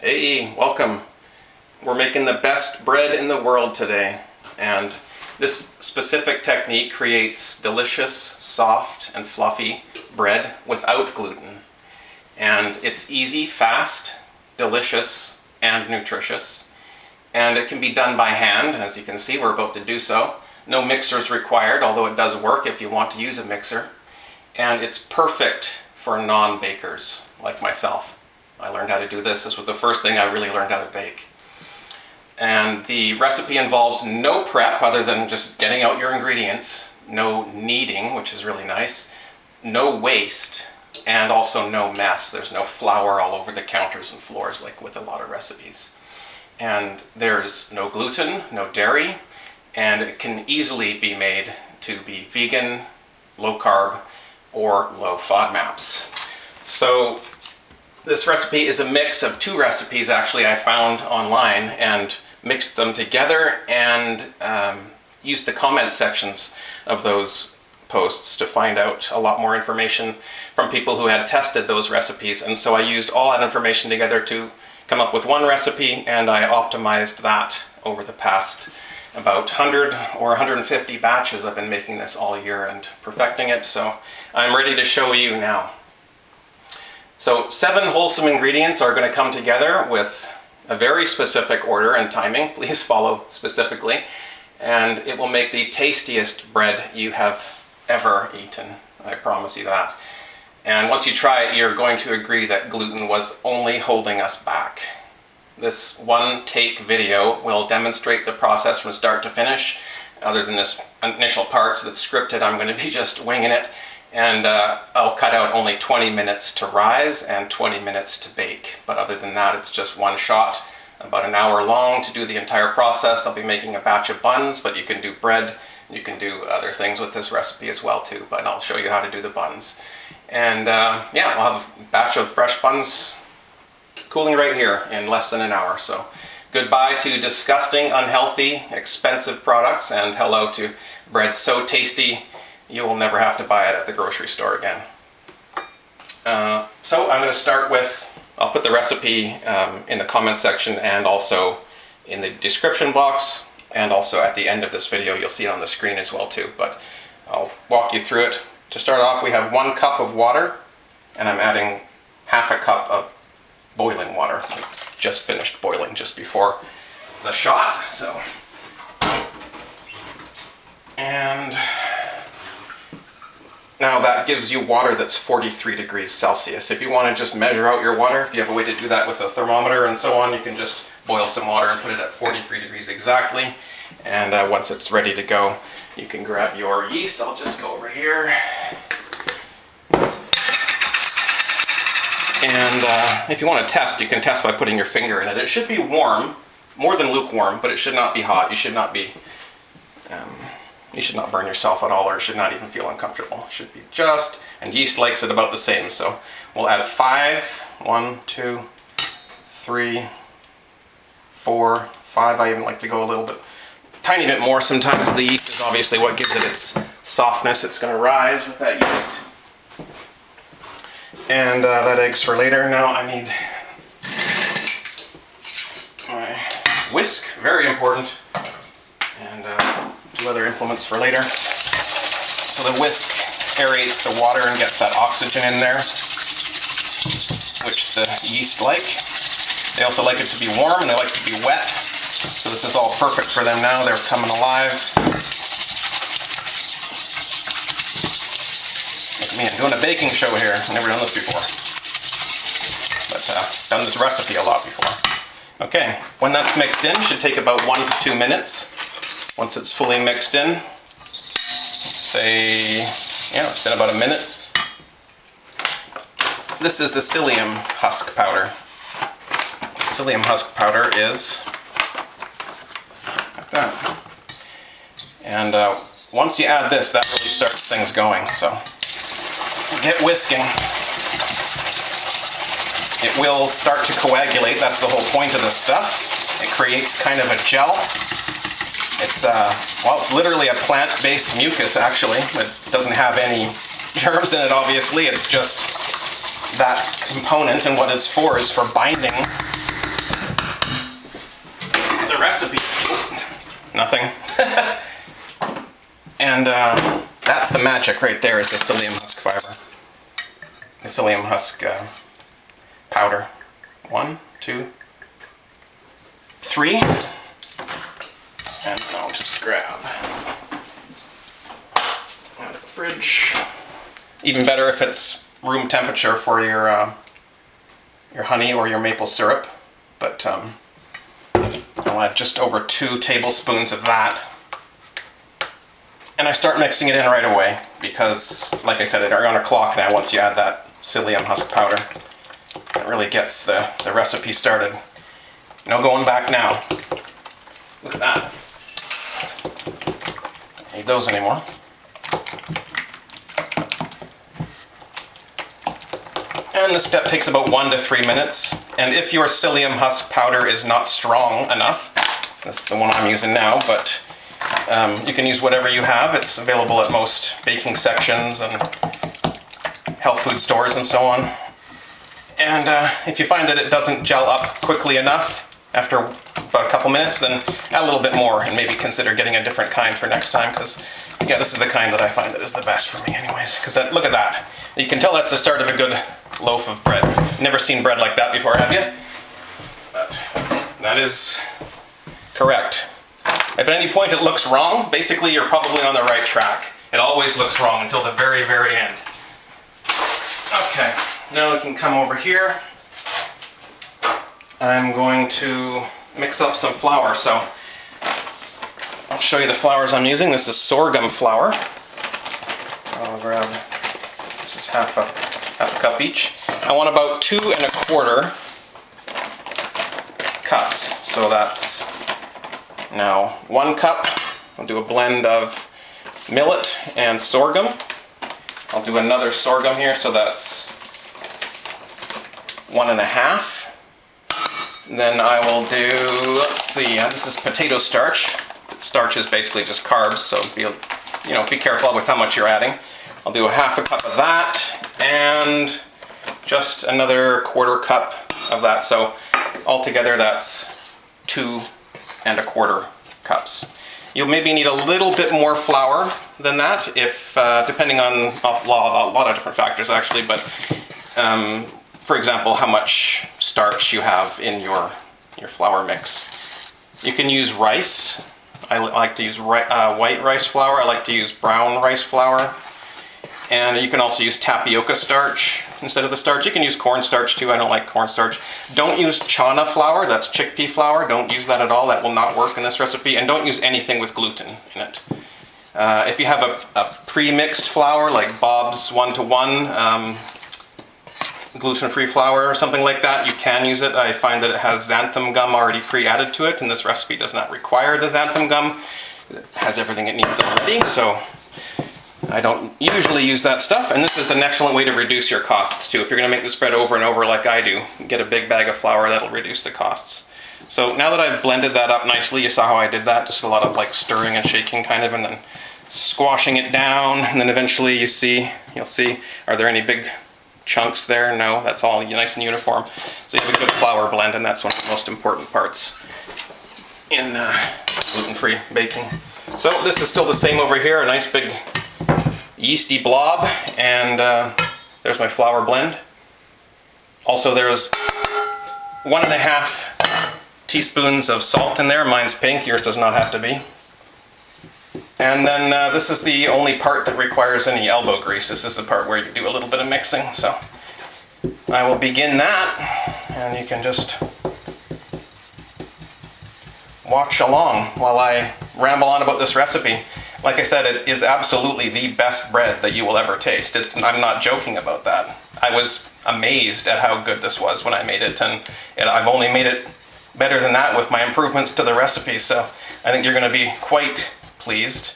Hey, welcome. We're making the best bread in the world today, and this specific technique creates delicious, soft, and fluffy bread without gluten. And it's easy, fast, delicious, and nutritious. And it can be done by hand. As you can see, we're about to do so. No mixers required, although it does work if you want to use a mixer. And it's perfect for non-bakers like myself. I learned how to do this. This was the first thing I really learned how to bake. And the recipe involves no prep other than just getting out your ingredients, no kneading, which is really nice, no waste, and also no mess. There's no flour all over the counters and floors like with a lot of recipes. And there's no gluten, no dairy, and it can easily be made to be vegan, low carb, or low FODMAPs. So this recipe is a mix of two recipes actually I found online and mixed them together and used the comment sections of those posts to find out a lot more information from people who had tested those recipes. And so I used all that information together to come up with one recipe, and I optimized that over the past about 100 or 150 batches. I've been making this all year and perfecting it, so I'm ready to show you now. So 7 wholesome ingredients are going to come together with a very specific order and timing. Please follow specifically. And it will make the tastiest bread you have ever eaten. I promise you that. And once you try it, you're going to agree that gluten was only holding us back. This one-take video will demonstrate the process from start to finish. Other than this initial part that's scripted, I'm going to be just winging it. And I'll cut out only 20 minutes to rise and 20 minutes to bake. But other than that, it's just one shot, about an hour long to do the entire process. I'll be making a batch of buns, but you can do bread. You can do other things with this recipe as well too, but I'll show you how to do the buns. And yeah, I'll have a batch of fresh buns cooling right here in less than an hour. So goodbye to disgusting, unhealthy, expensive products, and hello to bread so tasty you will never have to buy it at the grocery store again. So I'm going to start with, I'll put the recipe in the comment section and also in the description box, and also at the end of this video you'll see it on the screen as well too, but I'll walk you through it. To start off, we have 1 cup of water, and I'm adding half a cup of boiling water. It just finished boiling just before the shot, so. And now that gives you water that's 43 degrees Celsius. If you want to just measure out your water, if you have a way to do that with a thermometer and so on, you can just boil some water and put it at 43 degrees exactly. And once it's ready to go, you can grab your yeast. I'll just go over here. And if you want to test, you can test by putting your finger in it. It should be warm, more than lukewarm, but it should not be hot. You should not burn yourself at all, or it should not even feel uncomfortable. It should be just, and yeast likes it about the same. So we'll add 5, 1, 2, 3, 4, 5. I even like to go a little bit, tiny bit more sometimes. The yeast is obviously what gives it its softness. It's going to rise with that yeast. And that egg's for later. Now I need my whisk, very important, and 2 other implements for later. So the whisk aerates the water and gets that oxygen in there, which the yeast like. They also like it to be warm and they like to be wet. So this is all perfect for them now. They're coming alive. Look at me, I'm doing a baking show here. I've never done this before. But done this recipe a lot before. Okay, when that's mixed in, should take about 1 to 2 minutes. Once it's fully mixed in, say, yeah, it's been about a minute. This is the psyllium husk powder. Psyllium husk powder is like that. And once you add this, that really starts things going. So get whisking. It will start to coagulate. That's the whole point of this stuff. It creates kind of a gel. It's, well, it's literally a plant-based mucus, actually. It doesn't have any germs in it, obviously. It's just that component, and what it's for is for binding recipe. Nothing. And that's the magic right there, is the psyllium husk fiber. The psyllium husk powder. 1, 2, 3. And I'll just grab out of the fridge. Even better if it's room temperature for your honey or your maple syrup. But I'll add just over 2 tablespoons of that. And I start mixing it in right away because, like I said, they're on a clock now once you add that psyllium husk powder. It really gets the recipe started. No going back now. Look at that. Don't need those anymore. And this step takes about 1 to 3 minutes. And if your psyllium husk powder is not strong enough, this is the one I'm using now, but you can use whatever you have. It's available at most baking sections and health food stores and so on. And if you find that it doesn't gel up quickly enough after about a couple minutes, then add a little bit more and maybe consider getting a different kind for next time, because yeah, this is the kind that I find that is the best for me anyways. Because look at that. You can tell that's the start of a good loaf of bread. Never seen bread like that before, have you? But that is correct. If at any point it looks wrong, basically you're probably on the right track. It always looks wrong until the very, very end. Okay, now we can come over here. I'm going to mix up some flour. So I'll show you the flours I'm using. This is sorghum flour. I'll grab, this is half a cup each. I want about 2 1/4 cups. So that's now 1 cup. I'll do a blend of millet and sorghum. I'll do another sorghum here, so that's 1 1/2. Then I will do, let's see, this is potato starch. Starch is basically just carbs, so be careful with how much you're adding. I'll do a 1/2 cup of that and just another 1/4 cup of that. So altogether that's 2 1/4 cups. You'll maybe need a little bit more flour than that, if depending on a lot of different factors actually, but for example, how much starch you have in your flour mix. You can use rice. I like to use white rice flour. I like to use brown rice flour. And you can also use tapioca starch instead of the starch. You can use cornstarch too. I don't like cornstarch. Don't use chana flour. That's chickpea flour. Don't use that at all. That will not work in this recipe. And don't use anything with gluten in it. If you have a pre-mixed flour like Bob's 1-to-1 gluten-free flour or something like that, you can use it. I find that it has xanthan gum already pre-added to it, and this recipe does not require the xanthan gum. It has everything it needs already, so I don't usually use that stuff. And this is an excellent way to reduce your costs too. If you're going to make this bread over and over like I do, get a big bag of flour. That'll reduce the costs. So now that I've blended that up nicely, you saw how I did that, just a lot of like stirring and shaking kind of, and then squashing it down, and then eventually you'll see, are there any big chunks there? No, that's all nice and uniform. So you have a good flour blend, and that's one of the most important parts in gluten-free baking. So this is still the same over here, a nice big yeasty blob, and there's my flour blend. Also there's 1 1/2 teaspoons of salt in there. Mine's pink, yours does not have to be. And then this is the only part that requires any elbow grease. This is the part where you do a little bit of mixing. So I will begin that, and you can just watch along while I ramble on about this recipe. Like I said, it is absolutely the best bread that you will ever taste. I'm not joking about that. I was amazed at how good this was when I made it, and I've only made it better than that with my improvements to the recipe. So I think you're going to be quite pleased.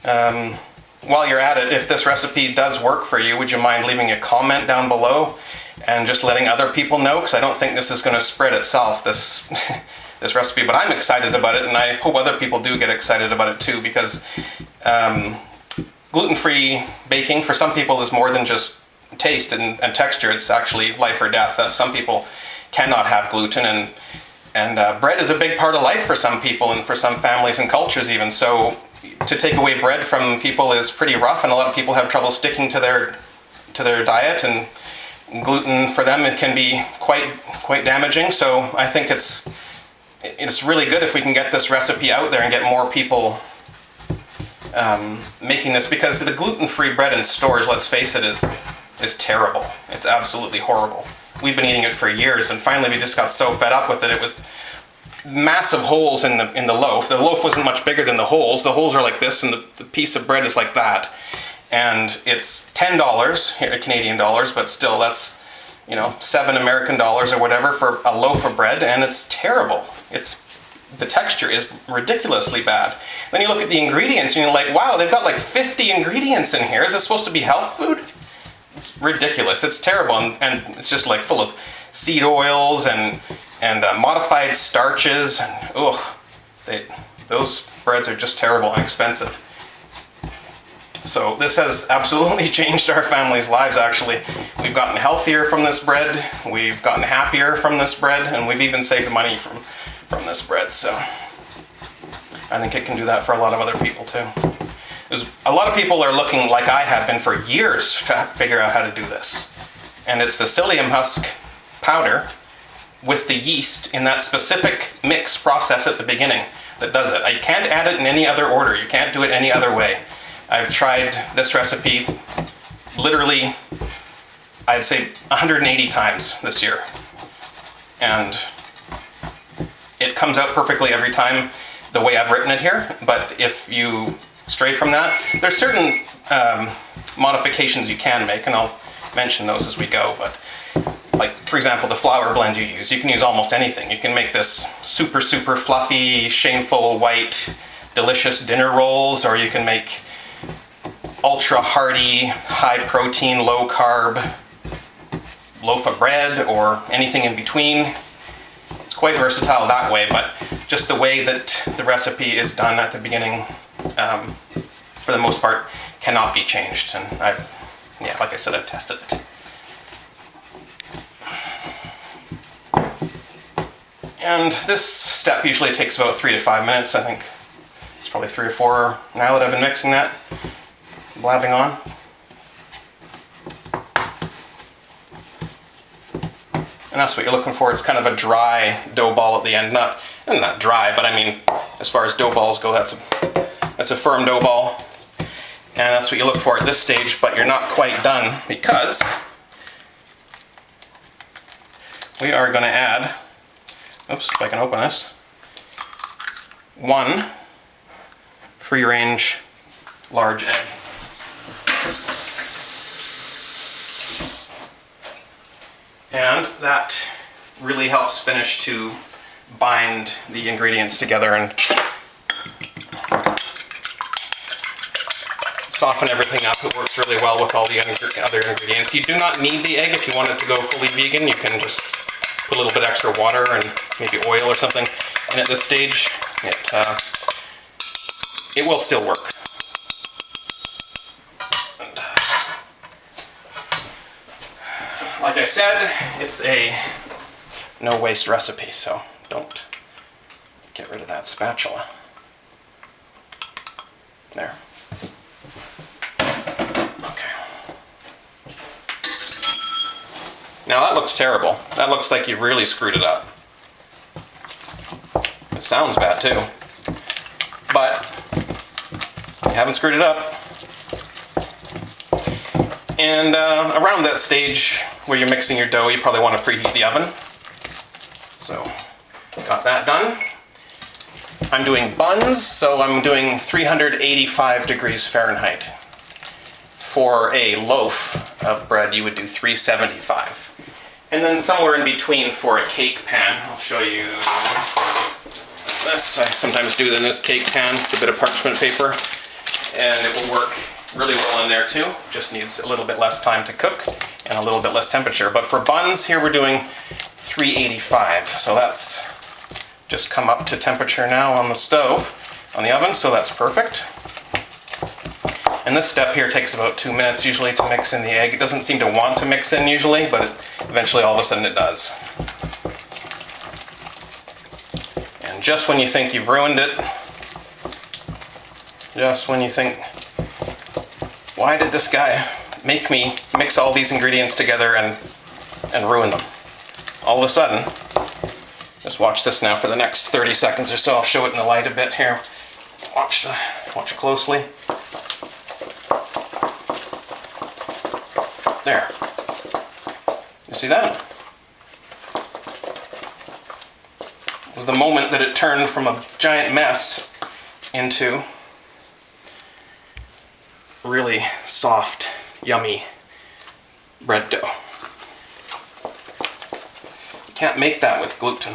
While you're at it, if this recipe does work for you, would you mind leaving a comment down below and just letting other people know? Because I don't think this is going to spread itself, this this recipe, but I'm excited about it, and I hope other people do get excited about it too, because gluten-free baking for some people is more than just taste and texture. It's actually life or death. Some people cannot have gluten, and bread is a big part of life for some people and for some families and cultures even. So to take away bread from people is pretty rough, and a lot of people have trouble sticking to their diet, and gluten for them, it can be quite damaging. So I think it's really good if we can get this recipe out there and get more people making this, because the gluten-free bread in stores, let's face it, is terrible. It's absolutely horrible. We've been eating it for years, and finally we just got so fed up with it. It was massive holes in the loaf. The loaf wasn't much bigger than the holes. The holes are like this, and the piece of bread is like that. And it's $10 here, Canadian dollars, but still that's, you know, $7 American dollars or whatever for a loaf of bread, and it's terrible. The texture is ridiculously bad. Then you look at the ingredients and you're like, wow, they've got like 50 ingredients in here. Is this supposed to be health food? It's ridiculous. It's terrible, and it's just like full of seed oils and modified starches, and those breads are just terrible and expensive. So this has absolutely changed our family's lives, actually. We've gotten healthier from this bread, we've gotten happier from this bread, and we've even saved money from this bread. So I think it can do that for a lot of other people too. A lot of people are looking, like I have been for years, to figure out how to do this. And it's the psyllium husk powder with the yeast in that specific mix process at the beginning that does it. You can't add it in any other order. You can't do it any other way. I've tried this recipe literally, I'd say 180 times this year. And it comes out perfectly every time the way I've written it here. But if you stray from that, there's certain modifications you can make, and I'll mention those as we go. But like, for example, the flour blend you can use almost anything. You can make this super fluffy, shameful, white, delicious dinner rolls, or you can make ultra hearty, high protein, low carb loaf of bread, or anything in between. It's quite versatile that way, but just the way that the recipe is done at the beginning, for the most part, cannot be changed. And like I said, I've tested it. And this step usually takes about 3 to 5 minutes. I think it's probably 3 or 4 now that I've been mixing that, blabbing on. And that's what you're looking for. It's kind of a dry dough ball at the end. Not dry, but I mean, as far as dough balls go, that's a firm dough ball. And that's what you look for at this stage, but you're not quite done, because we are going to add, oops, if I can open this, 1 free-range large egg. And that really helps finish to bind the ingredients together and soften everything up. It works really well with all the other ingredients. You do not need the egg. If you want it to go fully vegan, you can just put a little bit extra water and maybe oil or something. And at this stage, it will still work. And, like I said, it's a no waste recipe, so don't get rid of that spatula. There. Okay. Now that looks terrible. That looks like you really screwed it up. It sounds bad too. But you haven't screwed it up. And around that stage where you're mixing your dough, you probably want to preheat the oven. So, got that done. I'm doing buns, so I'm doing 385 degrees Fahrenheit. For a loaf of bread, you would do 375. And then somewhere in between for a cake pan, I'll show you this. I sometimes do it in this cake pan, it's a bit of parchment paper, and it will work really well in there too. Just needs a little bit less time to cook and a little bit less temperature. But for buns, here we're doing 385. So that's just come up to temperature now on the stove, on the oven, so that's perfect. And this step here takes about 2 minutes usually to mix in the egg. It doesn't seem to want to mix in usually, but eventually all of a sudden it does. just when you think you've ruined it, just when you think, why did this guy make me mix all these ingredients together and ruin them? All of a sudden, just watch this now for the next 30 seconds or so. I'll show it in the light a bit here. Watch it closely. There. You see that? It was the moment that it turned from a giant mess into really soft, yummy bread dough. You can't make that with gluten.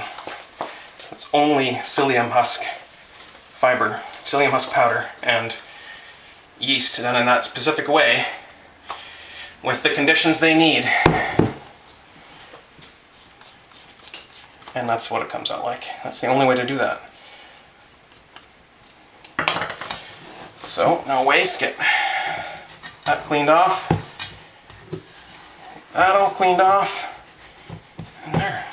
It's only psyllium husk fiber, psyllium husk powder, and yeast done in that specific way with the conditions they need. And that's what it comes out like. That's the only way to do that. So, no waste, get that cleaned off. That all cleaned off. And there.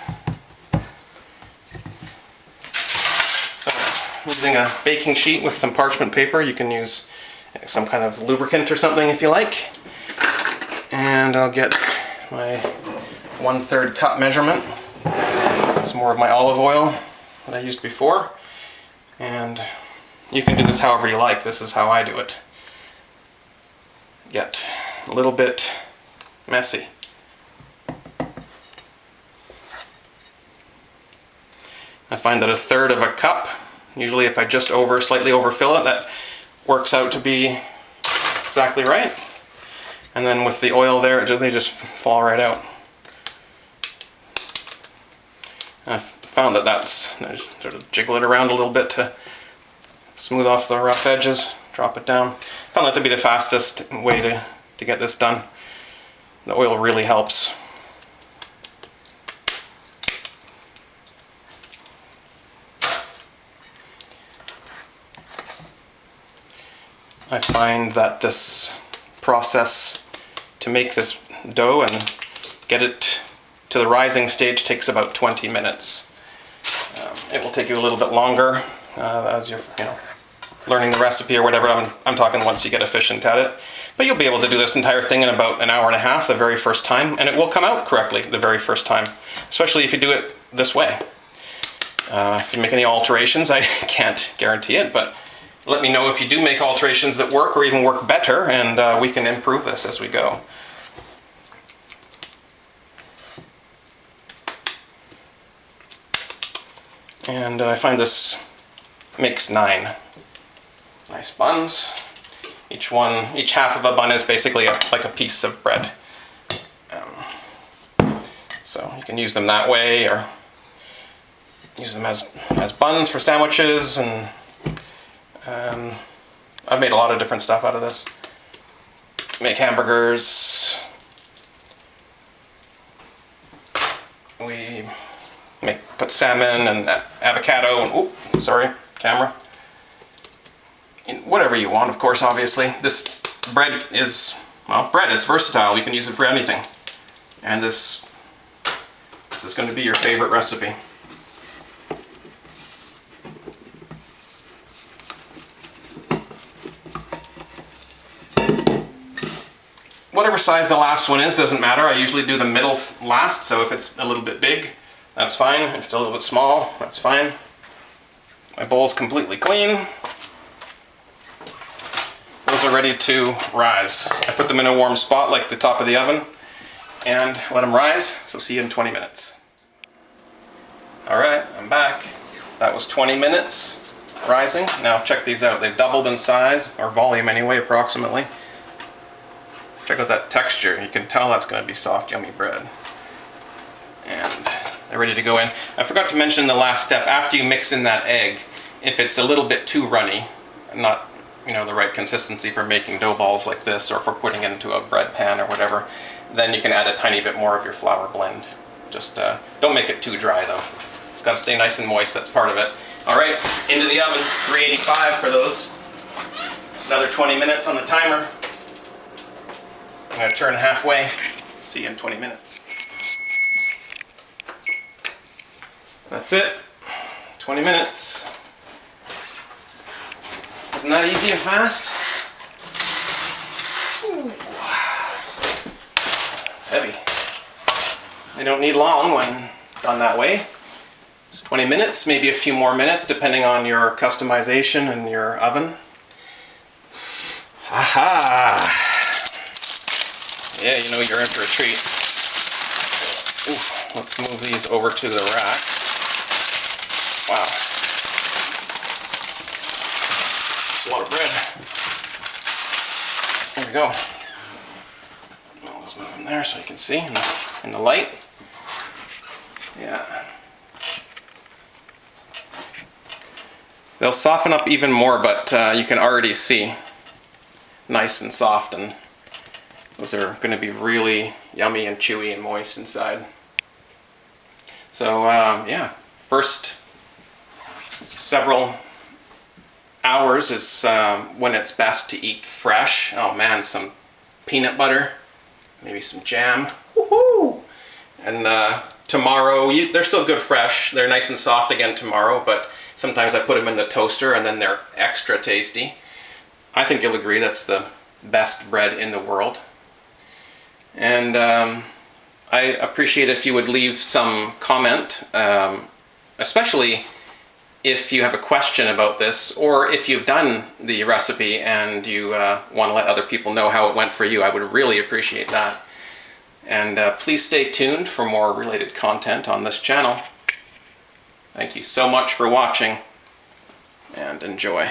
So, using a baking sheet with some parchment paper, you can use some kind of lubricant or something if you like. And I'll get my 1/3 cup measurement. Some more of my olive oil that I used before. And you can do this however you like. This is how I do it. Get a little bit messy. I find that 1/3 of a cup, usually if I just slightly overfill it, that works out to be exactly right. And then with the oil there, they just fall right out. I found that I just sort of jiggle it around a little bit to smooth off the rough edges, drop it down. Found that to be the fastest way to get this done. The oil really helps. I find that this process to make this dough and get it to the rising stage takes about 20 minutes. It will take you a little bit longer as you're learning the recipe or whatever. I'm talking once you get efficient at it. But you'll be able to do this entire thing in about an hour and a half the very first time, and it will come out correctly the very first time, especially if you do it this way. If you make any alterations, I can't guarantee it, but let me know if you do make alterations that work or even work better, and we can improve this as we go. And I find this makes 9 nice buns. Each half of a bun is basically like a piece of bread. So you can use them that way, or use them as buns for sandwiches, and I've made a lot of different stuff out of this. Make hamburgers. We put salmon and avocado and, sorry, camera. Whatever you want, of course, obviously. This bread is, bread, it's versatile. You can use it for anything. And this is going to be your favorite recipe. Whatever size the last one is, doesn't matter. I usually do the middle last, so if it's a little bit big, that's fine. If it's a little bit small, that's fine. My bowl's completely clean. Those are ready to rise. I put them in a warm spot like the top of the oven and let them rise, so see you in 20 minutes. Alright, I'm back. That was 20 minutes rising. Now check these out. They've doubled in size, or volume anyway, approximately. Check out that texture. You can tell that's going to be soft, yummy bread. And they're ready to go in. I forgot to mention the last step. After you mix in that egg, if it's a little bit too runny, not the right consistency for making dough balls like this, or for putting it into a bread pan or whatever, then you can add a tiny bit more of your flour blend. Just don't make it too dry though. It's got to stay nice and moist, that's part of it. Alright, into the oven, 385 for those. Another 20 minutes on the timer. I'm going to turn halfway. See you in 20 minutes. That's it. 20 minutes. Wasn't that easy and fast? Ooh. It's heavy. They don't need long when done that way. Just 20 minutes, maybe a few more minutes depending on your customization and your oven. Aha! Yeah, you know you're in for a treat. Ooh, let's move these over to the rack. Wow. That's a lot of bread. There we go. I'll just move them there so you can see in the light. Yeah. They'll soften up even more, but you can already see nice and soft, and those are going to be really yummy and chewy and moist inside. So yeah, first several hours is when it's best to eat fresh. Oh man, some peanut butter, maybe some jam. Woohoo! And tomorrow, they're still good fresh. They're nice and soft again tomorrow, but sometimes I put them in the toaster and then they're extra tasty. I think you'll agree that's the best bread in the world. And I appreciate if you would leave some comment, especially if you have a question about this, or if you've done the recipe and you want to let other people know how it went for you. I would really appreciate that. And please stay tuned for more related content on this channel. Thank you so much for watching, and enjoy.